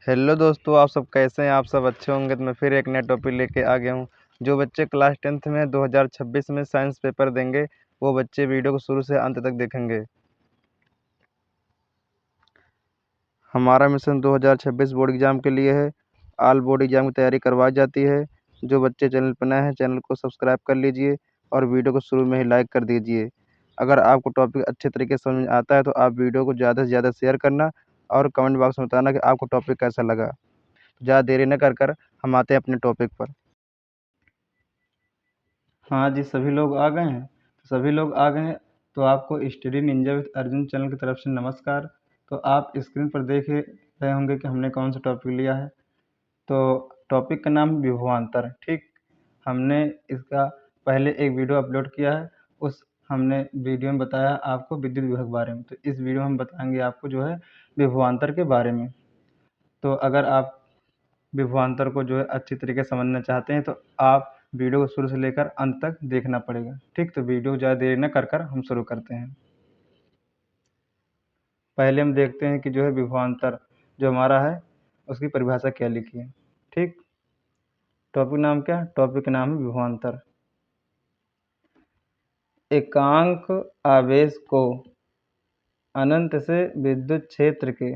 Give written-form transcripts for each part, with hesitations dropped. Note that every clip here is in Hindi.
हेलो दोस्तों, आप सब कैसे हैं। आप सब अच्छे होंगे। तो मैं फिर एक नया टॉपिक लेके आ गया हूँ। जो बच्चे क्लास 10th में 2026 में साइंस पेपर देंगे, वो बच्चे वीडियो को शुरू से अंत तक देखेंगे। हमारा मिशन 2026 बोर्ड एग्जाम के लिए है। ऑल बोर्ड एग्जाम की तैयारी करवाई जाती है। जो बच्चे चैनल पर नए हैं, चैनल को सब्सक्राइब कर लीजिए और वीडियो को शुरू में ही लाइक कर दीजिए। अगर आपको टॉपिक अच्छे तरीके से समझ में आता है तो आप वीडियो को ज़्यादा से ज़्यादा शेयर करना और कमेंट बॉक्स में बताना कि आपको टॉपिक कैसा लगा। ज़्यादा देरी न कर हम आते हैं अपने टॉपिक पर। हाँ जी, सभी लोग आ गए हैं। सभी लोग आ गए हैं तो आपको study Ninja with Arjun channel की तरफ से नमस्कार। तो आप स्क्रीन पर देख ही रहे होंगे कि हमने कौन सा टॉपिक लिया है। तो टॉपिक का नाम विभवांतर। ठीक, हमने इसका पहले एक वीडियो अपलोड किया है। उस हमने वीडियो में बताया आपको विद्युत विभव के बारे में। तो इस वीडियो में हम बताएंगे आपको जो है विभवांतर के बारे में। तो अगर आप विभवांतर को जो है अच्छी तरीके से समझना चाहते हैं तो आप वीडियो को शुरू से लेकर अंत तक देखना पड़ेगा। ठीक, तो वीडियो ज़्यादा देरी न कर हम शुरू करते हैं। पहले हम देखते हैं कि जो है विभवांतर जो हमारा है उसकी परिभाषा क्या लिखी है। ठीक, टॉपिक नाम क्या है? टॉपिक नाम है विभवांतर। एकांक आवेश को अनंत से विद्युत क्षेत्र के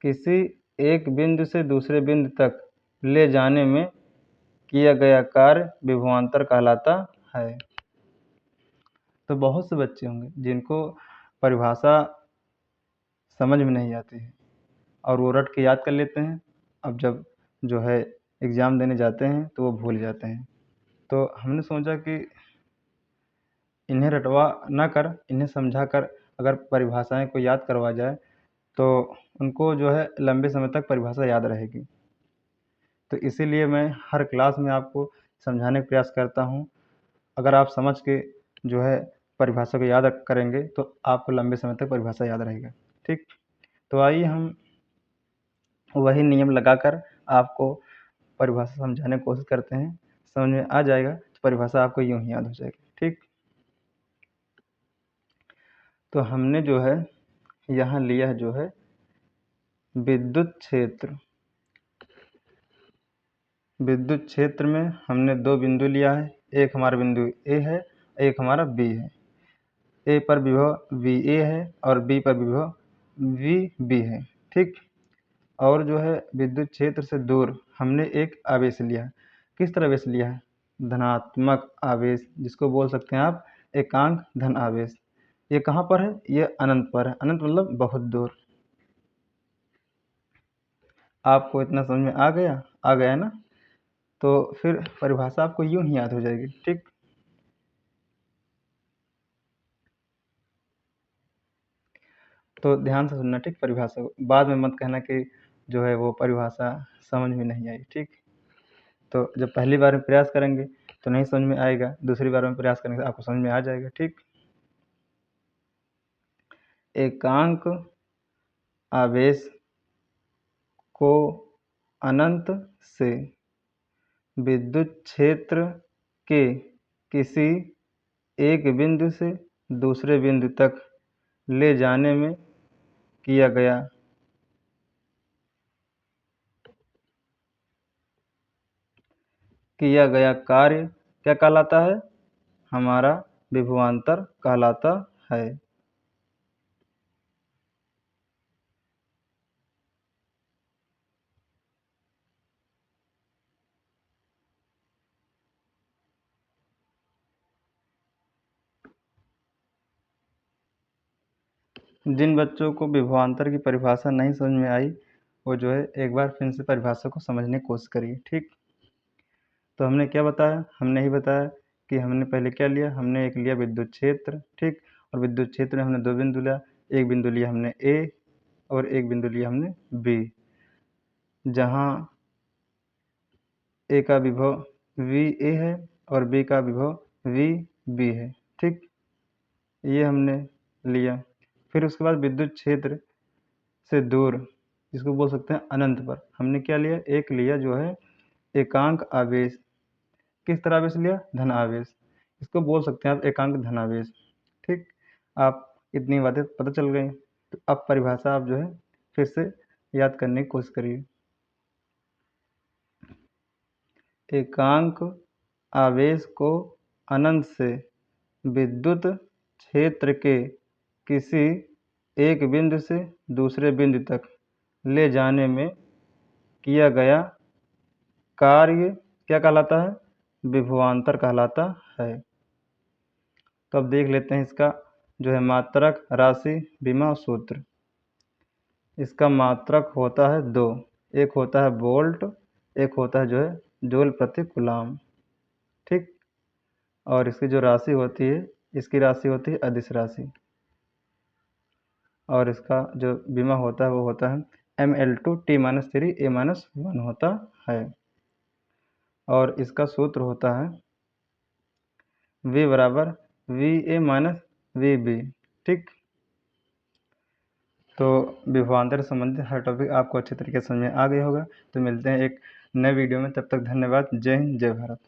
किसी एक बिंदु से दूसरे बिंदु तक ले जाने में किया गया कार्य विभवांतर कहलाता है। तो बहुत से बच्चे होंगे जिनको परिभाषा समझ में नहीं आती है और वो रट के याद कर लेते हैं। अब जब जो है एग्ज़ाम देने जाते हैं तो वो भूल जाते हैं। तो हमने सोचा कि इन्हें रटवा ना कर इन्हें समझा कर अगर परिभाषाएं को याद करवा जाए तो उनको जो है लंबे समय तक परिभाषा याद रहेगी। तो इसीलिए मैं हर क्लास में आपको समझाने का प्रयास करता हूँ। अगर आप समझ के जो है परिभाषा को याद करेंगे तो आपको लंबे समय तक परिभाषा याद रहेगा। ठीक, तो आइए हम वही नियम लगाकर आपको परिभाषा समझाने की कोशिश करते हैं। समझ में आ जाएगा तो परिभाषा आपको यूँ ही याद हो जाएगी। ठीक, तो हमने जो है यहाँ लिया है जो है विद्युत क्षेत्र। विद्युत क्षेत्र में हमने दो बिंदु लिया है। एक हमारा बिंदु ए है, एक हमारा बी है। ए पर विभव वी ए है और बी पर विभव वी बी है। ठीक, और जो है विद्युत क्षेत्र से दूर हमने एक आवेश लिया है। किस तरह आवेश लिया है? धनात्मक आवेश, जिसको बोल सकते हैं आप एकांक धन आवेश। ये कहाँ पर है? ये अनंत पर है। अनंत मतलब बहुत दूर। आपको इतना समझ में आ गया ना? तो फिर परिभाषा आपको यूं ही याद हो जाएगी। ठीक, तो ध्यान से सुनना। ठीक, परिभाषा को बाद में मत कहना कि जो है वो परिभाषा समझ में नहीं आई। ठीक, तो जब पहली बार में प्रयास करेंगे तो नहीं समझ में आएगा, दूसरी बार में प्रयास करेंगे तो आपको समझ में आ जाएगा। ठीक, एकांक आवेश को अनंत से विद्युत क्षेत्र के किसी एक बिंदु से दूसरे बिंदु तक ले जाने में किया गया कार्य क्या कहलाता है? हमारा विभवांतर कहलाता है। जिन बच्चों को विभवांतर की परिभाषा नहीं समझ में आई वो जो है एक बार फिर से परिभाषा को समझने की कोशिश करिए। ठीक, तो हमने क्या बताया? हमने ही बताया कि हमने पहले क्या लिया। हमने एक लिया विद्युत क्षेत्र। ठीक, और विद्युत क्षेत्र में हमने दो बिंदु लिया। एक बिंदु लिया हमने ए और एक बिंदु लिया हमने बी। जहाँ ए का विभव वी ए है और बी का विभव वी बी है। ठीक, ये हमने लिया। फिर उसके बाद विद्युत क्षेत्र से दूर, जिसको बोल सकते हैं अनंत पर, हमने क्या लिया? एक लिया जो है एकांक आवेश। किस तरह आवेश लिया? धन आवेश। इसको बोल सकते हैं आप एकांक धन आवेश। ठीक, आप इतनी बातें पता चल गई। तो अब परिभाषा आप जो है फिर से याद करने की कोशिश करिए। एकांक आवेश को अनंत से विद्युत क्षेत्र के किसी एक बिंदु से दूसरे बिंदु तक ले जाने में किया गया कार्य क्या कहलाता है? विभवांतर कहलाता है। तो अब देख लेते हैं इसका जो है मात्रक, राशि, विमा और सूत्र। इसका मात्रक होता है दो, एक होता है वोल्ट, एक होता है जो है जूल प्रति कूलाम। ठीक। और इसकी जो राशि होती है, इसकी राशि होती है अदिश राशि। और इसका जो विमा होता है वो होता है mL2T-3 A-1 होता है। और इसका सूत्र होता है V बराबर VA-VB। ठीक। तो विभवांतर से संबंधित हर टॉपिक आपको अच्छे तरीके से समझ में आ गया होगा। तो मिलते हैं एक नए वीडियो में, तब तक धन्यवाद। जय हिंद, जय भारत।